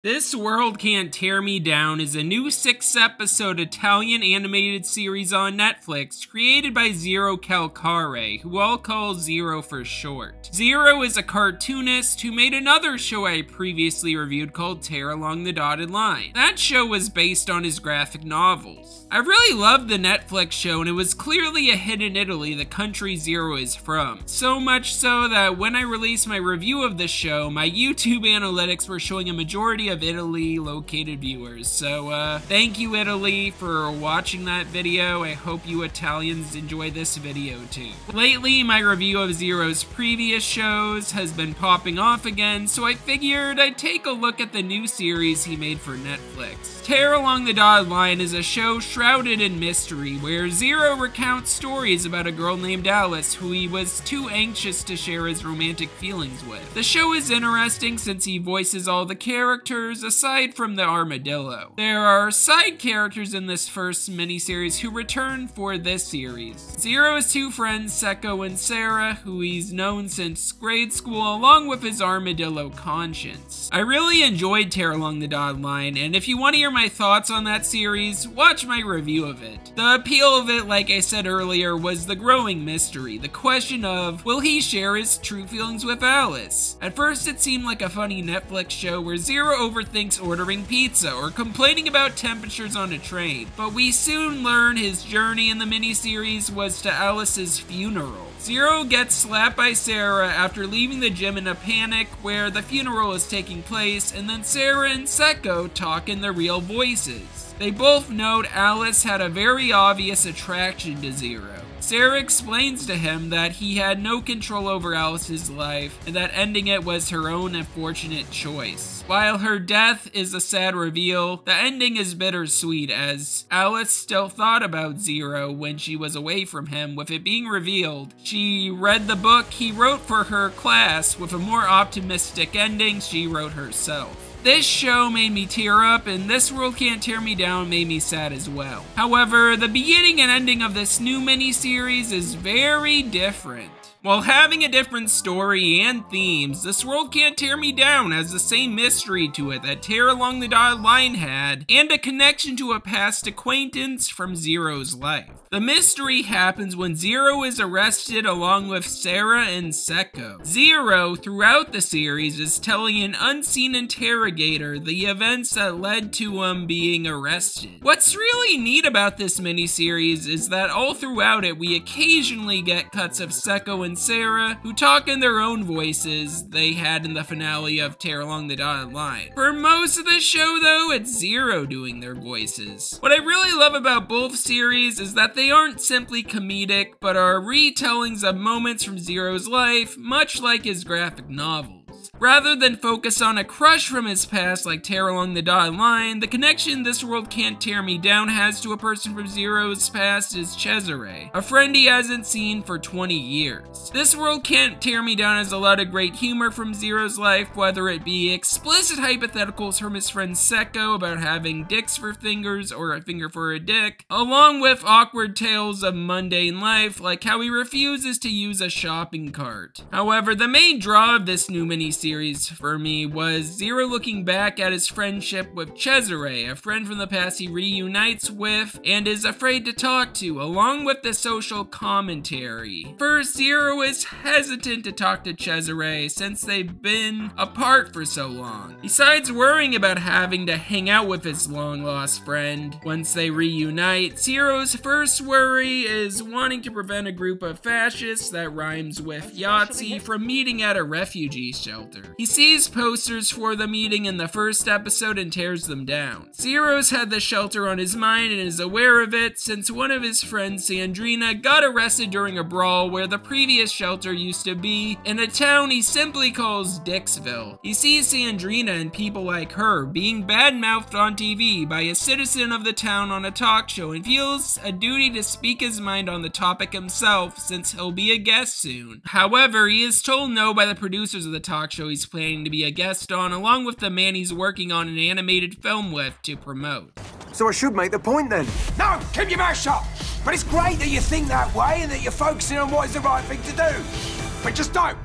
This World Can't Tear Me Down is a new 6-episode Italian animated series on Netflix created by Zero Calcare, who I'll call Zero for short. Zero is a cartoonist who made another show I previously reviewed called Tear Along the Dotted Line. That show was based on his graphic novels. I really loved the Netflix show, and it was clearly a hit in Italy, the country Zero is from. So much so that when I released my review of the show, my YouTube analytics were showing a majority of Italy-located viewers. So, thank you, Italy, for watching that video. I hope you Italians enjoy this video, too. Lately, my review of Zero's previous shows has been popping off again, so I figured I'd take a look at the new series he made for Netflix. Tear Along the Dotted Line is a show shrouded in mystery, where Zero recounts stories about a girl named Alice who he was too anxious to share his romantic feelings with. The show is interesting since he voices all the characters aside from the armadillo. There are side characters in this first miniseries who return for this series. Zero's two friends, Secco and Sarah, who he's known since grade school, along with his armadillo Conscience. I really enjoyed Tear Along the Dotted Line, and if you want to hear my thoughts on that series, watch my review of it. The appeal of it, like I said earlier, was the growing mystery, the question of, will he share his true feelings with Alice? At first it seemed like a funny Netflix show where Zero overthinks ordering pizza or complaining about temperatures on a train, but we soon learn his journey in the miniseries was to Alice's funeral. Zero gets slapped by Sarah after leaving the gym in a panic where the funeral is taking place, and then Sarah and Secco talk in their real voices. They both note Alice had a very obvious attraction to Zero. Sarah explains to him that he had no control over Alice's life and that ending it was her own unfortunate choice. While her death is a sad reveal, the ending is bittersweet as Alice still thought about Zero when she was away from him. With it being revealed, she read the book he wrote for her class with a more optimistic ending she wrote herself. This show made me tear up, and This World Can't Tear Me Down made me sad as well. However, the beginning and ending of this new miniseries is very different. While having a different story and themes, This World Can't Tear Me Down has the same mystery to it that Tear Along the Dotted Line had, and a connection to a past acquaintance from Zero's life. The mystery happens when Zero is arrested along with Sarah and Secco. Zero, throughout the series, is telling an unseen interrogator the events that led to him being arrested. What's really neat about this miniseries is that all throughout it, we occasionally get cuts of Secco and Sarah, who talk in their own voices they had in the finale of Tear Along the Dotted Line. For most of the show, though, it's Zero doing their voices. What I really love about both series is that they aren't simply comedic, but are retellings of moments from Zero's life, much like his graphic novels. Rather than focus on a crush from his past like Tear Along the Dotted Line, the connection This World Can't Tear Me Down has to a person from Zero's past is Cesare, a friend he hasn't seen for 20 years. This World Can't Tear Me Down has a lot of great humor from Zero's life, whether it be explicit hypotheticals from his friend Secco about having dicks for fingers or a finger for a dick, along with awkward tales of mundane life like how he refuses to use a shopping cart. However, the main draw of this new miniseries for me was Zero looking back at his friendship with Cesare, a friend from the past he reunites with and is afraid to talk to, along with the social commentary. First, Zero is hesitant to talk to Cesare since they've been apart for so long. Besides worrying about having to hang out with his long-lost friend once they reunite, Zero's first worry is wanting to prevent a group of fascists that rhymes with Yahtzee from meeting at a refugee shelter. He sees posters for the meeting in the first episode and tears them down. Zero's had the shelter on his mind and is aware of it since one of his friends, Sandrina, got arrested during a brawl where the previous shelter used to be in a town he simply calls Dixville. He sees Sandrina and people like her being bad-mouthed on TV by a citizen of the town on a talk show and feels a duty to speak his mind on the topic himself since he'll be a guest soon. However, he is told no by the producers of the talk show he's planning to be a guest on, along with the man he's working on an animated film with to promote. So I should make the point then? No, keep your mouth shut! But it's great that you think that way and that you're focusing on what is the right thing to do. But just don't.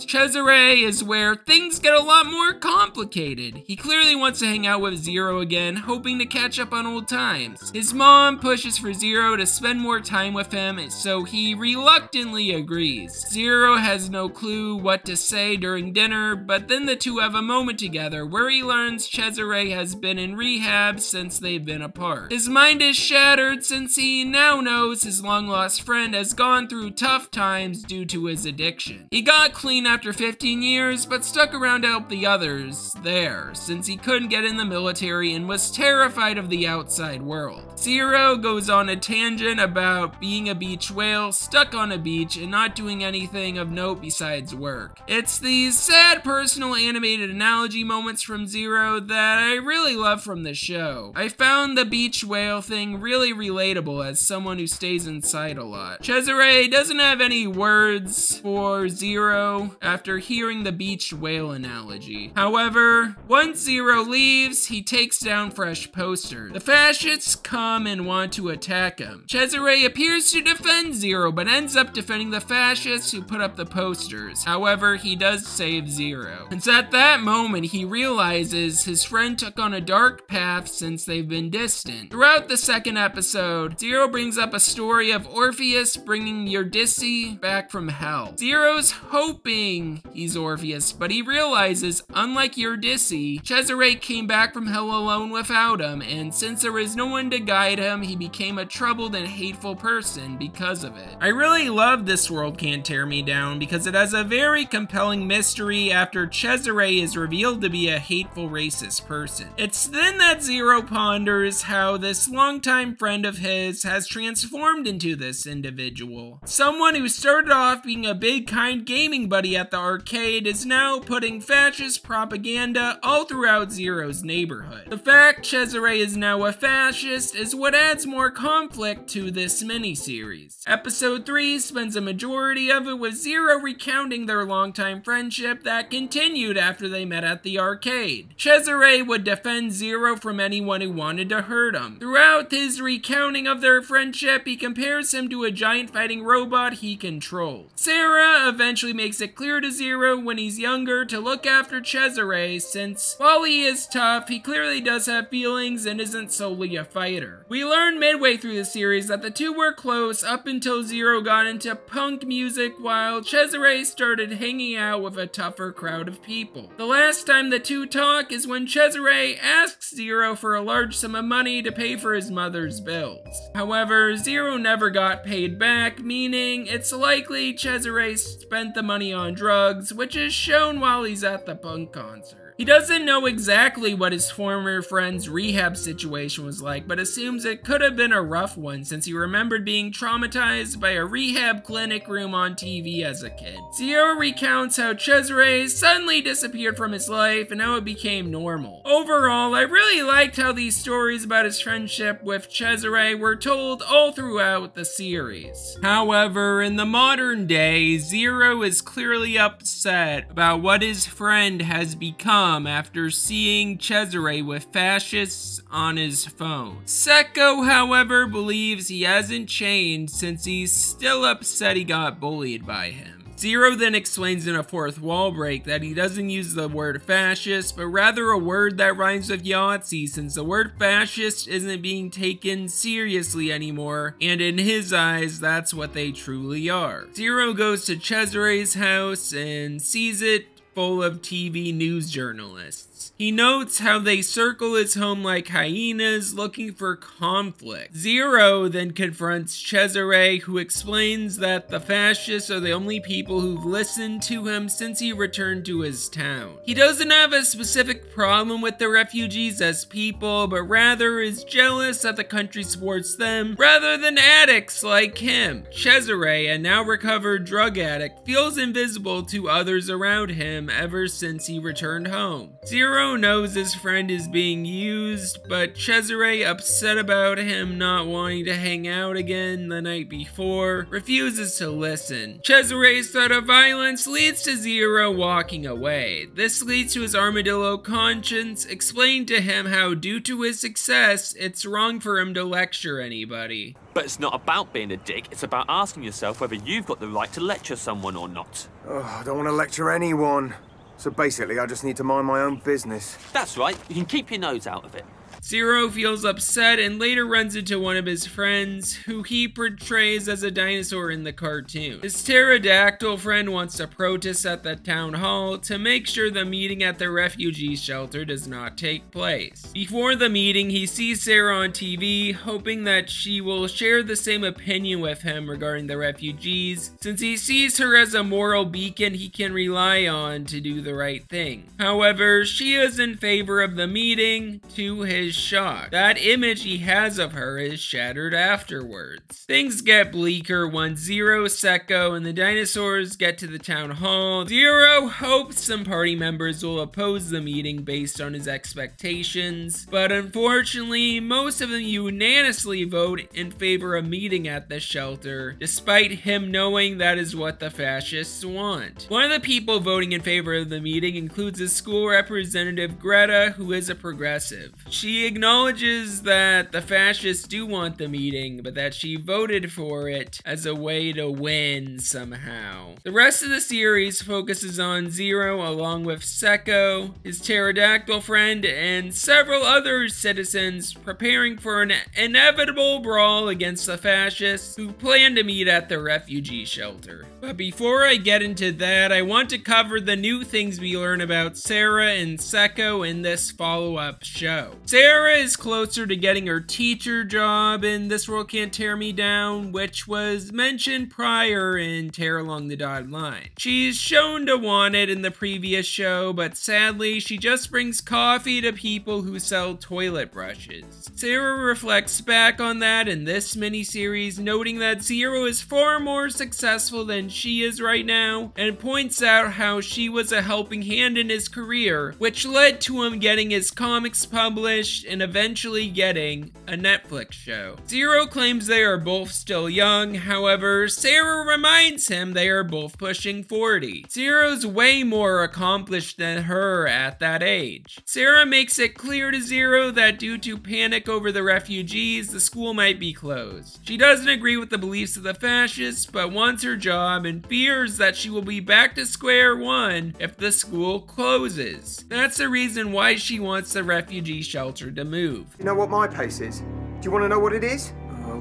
Cesare is where things get a lot more complicated. He clearly wants to hang out with Zero again, hoping to catch up on old times. His mom pushes for Zero to spend more time with him, so he reluctantly agrees. Zero has no clue what to say during dinner, but then the two have a moment together where he learns Cesare has been in rehab since they've been apart. His mind is shattered since he now knows his long-lost friend has gone through tough times due to his addiction. He got clean after 15 years, but stuck around to help the others there, since he couldn't get in the military and was terrified of the outside world. Zero goes on a tangent about being a beach whale, stuck on a beach, and not doing anything of note besides work. It's these sad personal animated analogy moments from Zero that I really love from the show. I found the beach whale thing really relatable as someone who stays inside a lot. Cesare doesn't have any words for Zero after hearing the beach whale analogy. However, once Zero leaves, he takes down fresh posters. The fascists come and want to attack him. Cesare appears to defend Zero, but ends up defending the fascists who put up the posters. However, he does save Zero. It's at that moment he realizes his friend took on a dark path since they've been distant. Throughout the second episode, Zero brings up a story of Orpheus bringing Eurydice back from hell. Zero's hoping he's Orpheus, but he realizes, unlike Eurydice, Cesare came back from hell alone without him, and since there is no one to guide him, he became a troubled and hateful person because of it. I really love This World Can't Tear Me Down because it has a very compelling mystery after Cesare is revealed to be a hateful racist person. It's then that Zero ponders how this longtime friend of his has transformed into this individual. Someone who started off being a big kind gaming buddy at the arcade is now putting fascist propaganda all throughout Zero's neighborhood. The fact Cesare is now a fascist is what adds more conflict to this miniseries. Episode 3 spends a majority of it with Zero recounting their longtime friendship that continued after they met at the arcade. Cesare would defend Zero from anyone who wanted to hurt him. Throughout his recounting of their friendship, he compares him to a giant fighting robot he controls. Sarah eventually makes it clear to Zero when he's younger to look after Cesare, since while he is tough, he clearly does have feelings and isn't solely a fighter. We learn midway through the series that the two were close up until Zero got into punk music while Cesare started hanging out with a tougher crowd of people. The last time the two talk is when Cesare asks Zero for a large sum of money to pay for his mother's bills. However, Zero never got paid back, meaning it's likely Cesare spent the money on drugs, which is shown while he's at the punk concert. He doesn't know exactly what his former friend's rehab situation was like, but assumes it could have been a rough one since he remembered being traumatized by a rehab clinic room on TV as a kid. Zero recounts how Cesare suddenly disappeared from his life and how it became normal. Overall, I really liked how these stories about his friendship with Cesare were told all throughout the series. However, in the modern day, Zero is clearly upset about what his friend has become after seeing Cesare with fascists on his phone. Seko, however, believes he hasn't changed since he's still upset he got bullied by him. Zero then explains in a fourth wall break that he doesn't use the word fascist, but rather a word that rhymes with Yahtzee, since the word fascist isn't being taken seriously anymore, and in his eyes, that's what they truly are. Zero goes to Cesare's house and sees it full of TV news journalists. He notes how they circle his home like hyenas looking for conflict. Zero then confronts Cesare, who explains that the fascists are the only people who've listened to him since he returned to his town. He doesn't have a specific problem with the refugees as people, but rather is jealous that the country supports them rather than addicts like him. Cesare, a now recovered drug addict, feels invisible to others around him ever since he returned home. Zero Zero knows his friend is being used, but Cesare, upset about him not wanting to hang out again the night before, refuses to listen. Cesare's threat of violence leads to Zero walking away. This leads to his armadillo conscience explaining to him how, due to his success, it's wrong for him to lecture anybody. But it's not about being a dick, it's about asking yourself whether you've got the right to lecture someone or not. Oh, I don't want to lecture anyone. So basically, I just need to mind my own business. That's right, you can keep your nose out of it. Zero feels upset and later runs into one of his friends, who he portrays as a dinosaur in the cartoon. His pterodactyl friend wants to protest at the town hall to make sure the meeting at the refugee shelter does not take place. Before the meeting, he sees Sarah on TV, hoping that she will share the same opinion with him regarding the refugees, since he sees her as a moral beacon he can rely on to do the right thing. However, she is in favor of the meeting, to his shock. That image he has of her is shattered afterwards. Things get bleaker when Zero, Secco, and the dinosaurs get to the town hall. Zero hopes some party members will oppose the meeting based on his expectations, but unfortunately, most of them unanimously vote in favor of meeting at the shelter, despite him knowing that is what the fascists want. One of the people voting in favor of the meeting includes his school representative Greta, who is a progressive. She acknowledges that the fascists do want the meeting, but that she voted for it as a way to win somehow. The rest of the series focuses on Zero along with Secco, his pterodactyl friend, and several other citizens preparing for an inevitable brawl against the fascists who plan to meet at the refugee shelter. But before I get into that, I want to cover the new things we learn about Sarah and Secco in this follow-up show. Sarah is closer to getting her teacher job in This World Can't Tear Me Down, which was mentioned prior in Tear Along the Dotted Line. She's shown to want it in the previous show, but sadly, she just brings coffee to people who sell toilet brushes. Sarah reflects back on that in this miniseries, noting that Zero is far more successful than she is right now, and points out how she was a helping hand in his career, which led to him getting his comics published and eventually getting a Netflix show. Zero claims they are both still young, however, Sarah reminds him they are both pushing 40. Zero's way more accomplished than her at that age. Sarah makes it clear to Zero that due to panic over the refugees, the school might be closed. She doesn't agree with the beliefs of the fascists, but wants her job and fears that she will be back to square one if the school closes. That's the reason why she wants the refugee shelter to move. You know what my pace is? Do you want to know what it is?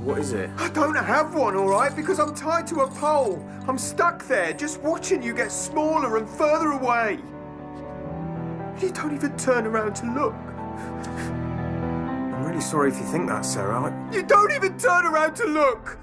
What is it? I don't have one, all right, because I'm tied to a pole. I'm stuck there, just watching you get smaller and further away. You don't even turn around to look. I'm really sorry if you think that, Sarah. You don't even turn around to look!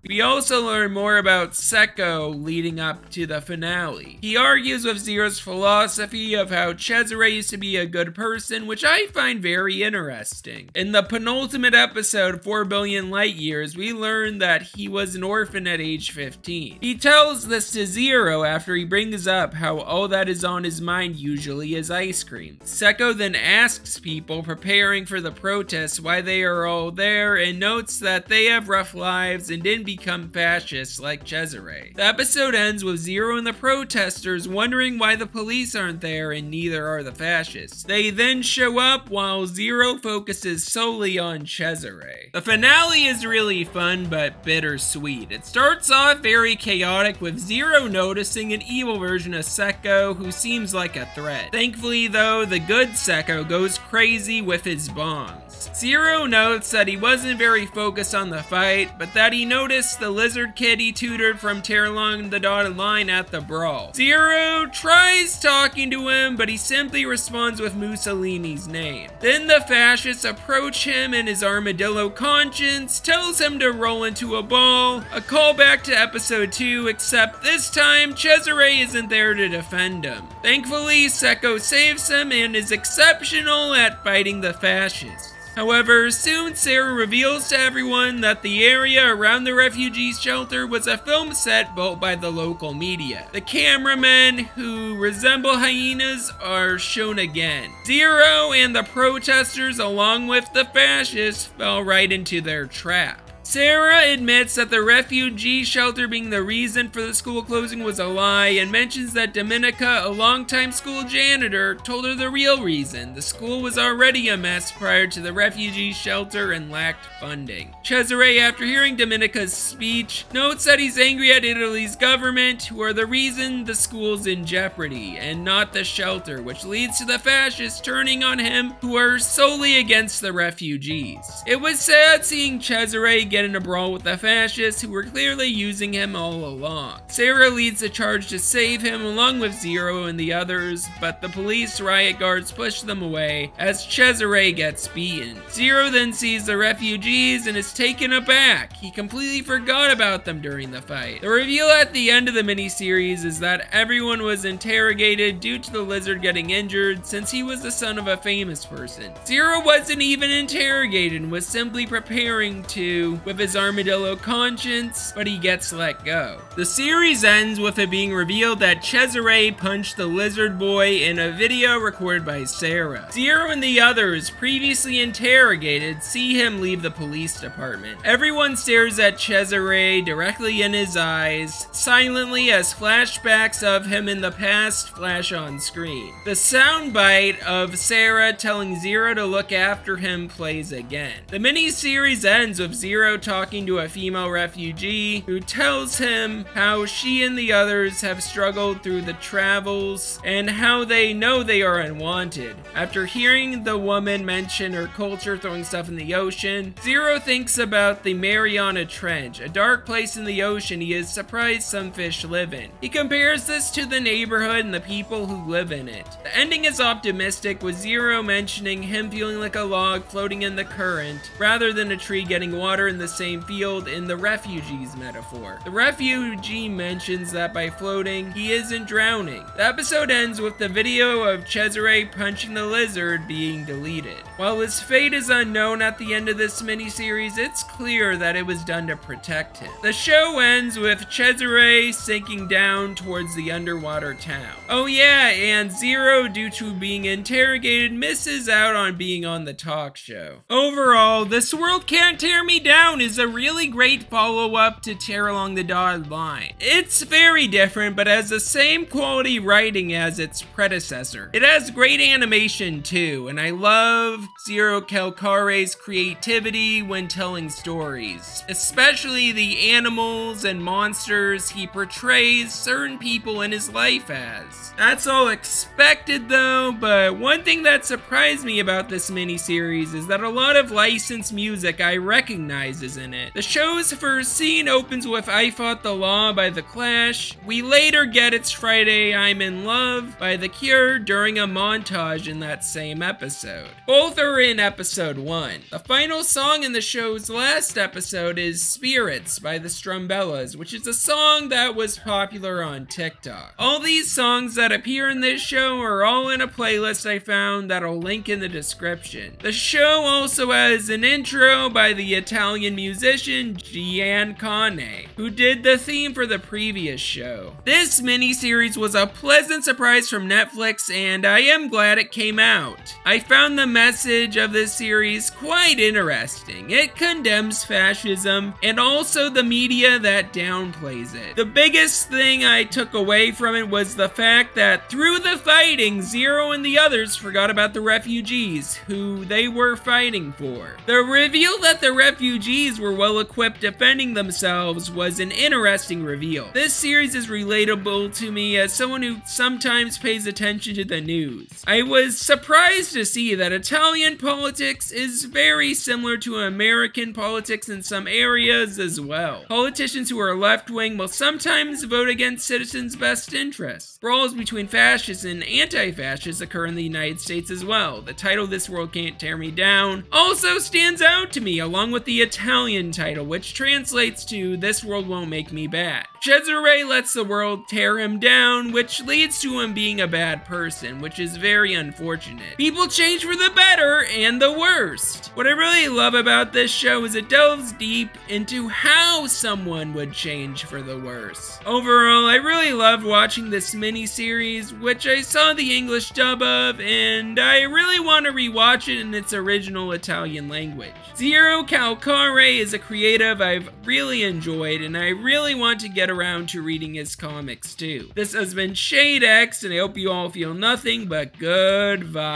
We also learn more about Secco leading up to the finale. He argues with Zero's philosophy of how Cesare used to be a good person, which I find very interesting. In the penultimate episode, 4 Billion Light Years, we learn that he was an orphan at age 15. He tells this to Zero after he brings up how all that is on his mind usually is ice cream. Secco then asks people preparing for the protests why they are all there and notes that they have rough lives and didn't become fascists like Cesare. The episode ends with Zero and the protesters wondering why the police aren't there and neither are the fascists. They then show up while Zero focuses solely on Cesare. The finale is really fun but bittersweet. It starts off very chaotic with Zero noticing an evil version of Secco who seems like a threat. Thankfully though, the good Secco goes crazy with his bombs. Zero notes that he wasn't very focused on the fight, but that he noticed the lizard kid he tutored from Tear Along the Dotted Line at the brawl. Zero tries talking to him, but he simply responds with Mussolini's name. Then the fascists approach him and his armadillo conscience tells him to roll into a ball, a callback to episode 2, except this time Cesare isn't there to defend him. Thankfully, Secco saves him and is exceptional at fighting the fascists. However, soon Sarah reveals to everyone that the area around the refugee shelter was a film set built by the local media. The cameramen, who resemble hyenas, are shown again. Zero and the protesters, along with the fascists, fell right into their trap. Sarah admits that the refugee shelter being the reason for the school closing was a lie and mentions that Dominica, a longtime school janitor, told her the real reason. The school was already a mess prior to the refugee shelter and lacked funding. Cesare, after hearing Dominica's speech, notes that he's angry at Italy's government, who are the reason the school's in jeopardy, and not the shelter, which leads to the fascists turning on him, who are solely against the refugees. It was sad seeing Cesare get in a brawl with the fascists, who were clearly using him all along. Sarah leads the charge to save him along with Zero and the others, but the police riot guards push them away as Cesare gets beaten. Zero then sees the refugees and is taken aback. He completely forgot about them during the fight. The reveal at the end of the miniseries is that everyone was interrogated due to the lizard getting injured, since he was the son of a famous person. Zero wasn't even interrogated and was simply preparing to with his armadillo conscience, but he gets let go. The series ends with it being revealed that Cesare punched the lizard boy in a video recorded by Sarah. Zero and the others, previously interrogated, see him leave the police department. Everyone stares at Cesare directly in his eyes, silently, as flashbacks of him in the past flash on screen. The soundbite of Sarah telling Zero to look after him plays again. The mini-series ends with Zero talking to a female refugee who tells him how she and the others have struggled through the travels and how they know they are unwanted. After hearing the woman mention her culture throwing stuff in the ocean, Zero thinks about the Mariana Trench, a dark place in the ocean he is surprised some fish live in. He compares this to the neighborhood and the people who live in it. The ending is optimistic, with Zero mentioning him feeling like a log floating in the current rather than a tree getting water in the same field in the refugee's metaphor. The refugee mentions that by floating, he isn't drowning. The episode ends with the video of Cesare punching the lizard being deleted. While his fate is unknown at the end of this miniseries, it's clear that it was done to protect him. The show ends with Cesare sinking down towards the underwater town. Oh yeah, and Zero, due to being interrogated, misses out on being on the talk show. Overall, This World Can't Tear Me Down is a really great follow-up to Tear Along the Dotted Line. It's very different, but has the same quality writing as its predecessor. It has great animation too, and I love Zero Calcare's creativity when telling stories, especially the animals and monsters he portrays certain people in his life as. That's all expected though, but one thing that surprised me about this miniseries is that a lot of licensed music I recognize is in it. The show's first scene opens with I Fought the Law by The Clash. We later get It's Friday, I'm in Love by The Cure during a montage in that same episode. Both are in episode 1. The final song in the show's last episode is Spirits by the Strumbellas, which is a song that was popular on TikTok. All these songs that appear in this show are all in a playlist I found that'll link in the description. The show also has an intro by the Italian musician Gian Cane, who did the theme for the previous show. This miniseries was a pleasant surprise from Netflix, and I am glad it came out. I found the message of this series quite interesting. It condemns fascism and also the media that downplays it. The biggest thing I took away from it was the fact that through the fighting, Zero and the others forgot about the refugees, who they were fighting for. The reveal that the refugees were well equipped defending themselves was an interesting reveal. This series is relatable to me as someone who sometimes pays attention to the news. I was surprised to see that Italian politics is very similar to American politics in some areas as well. Politicians who are left-wing will sometimes vote against citizens' best interests. Brawls between fascists and anti-fascists occur in the United States as well. The title This World Can't Tear Me Down also stands out to me, along with the Italian Italian title, which translates to "This world won't make me bad." Cesare lets the world tear him down, which leads to him being a bad person, which is very unfortunate. People change for the better and the worst. What I really love about this show is it delves deep into how someone would change for the worse. Overall, I really loved watching this miniseries, which I saw the English dub of, and I really want to rewatch it in its original Italian language. Zero Calcare is a creative I've really enjoyed, and I really want to get around to reading his comics too. This has been ShadeX, and I hope you all feel nothing but good vibes.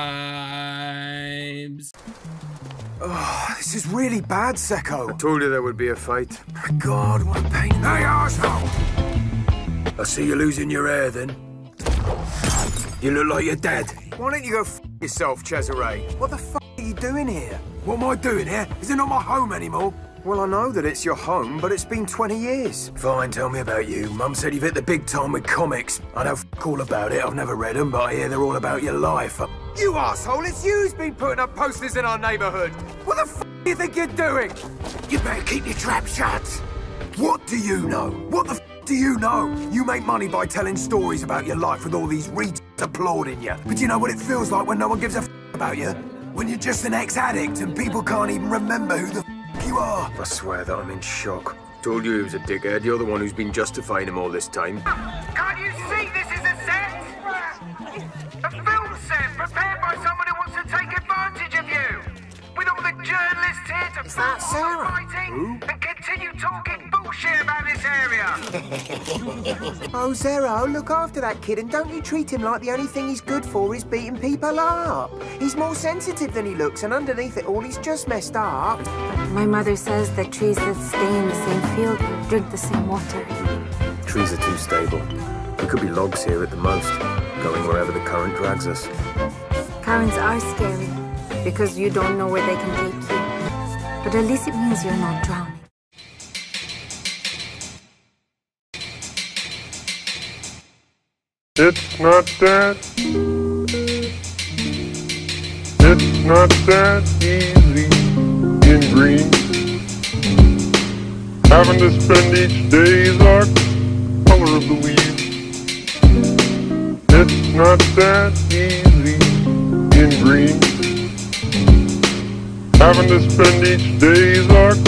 Oh, this is really bad, Secco. I told you there would be a fight. My God, what a pain in the arsehole! I see you're losing your hair then. You look like you're dead. Why don't you go f yourself, Cesare? What the f are you doing here? What am I doing here? Is it not my home anymore? Well, I know that it's your home, but it's been 20 years. Fine, tell me about you. Mum said you've hit the big time with comics. I know f all about it. I've never read them, but I hear they're all about your life. You arsehole, it's you who's been putting up posters in our neighborhood. What the f do you think you're doing? You better keep your trap shut. What do you know? What the f do you know? You make money by telling stories about your life with all these retards applauding you. But you know what it feels like when no one gives a f about you? When you're just an ex-addict and people can't even remember who the f you are. I swear that I'm in shock. Told you he was a dickhead. You're the one who's been justifying him all this time. Can't you see this is a set? A film set prepared by someone who wants to take advantage of you. With all the journalists here to that Sarah? fighting and continue talking bullshit about this area. Oh, Zero, look after that kid and don't you treat him like the only thing he's good for is beating people up. He's more sensitive than he looks, and underneath it all, he's just messed up. My mother says that trees that stay in the same field drink the same water. Trees are too stable. We could be logs here at the most, going wherever the current drags us. Currents are scary because you don't know where they can take you. But at least it means you're not drowning. It's not that. It's not that easy in green. Having to spend each day the color of the leaves. It's not that easy in green. Having to spend each day the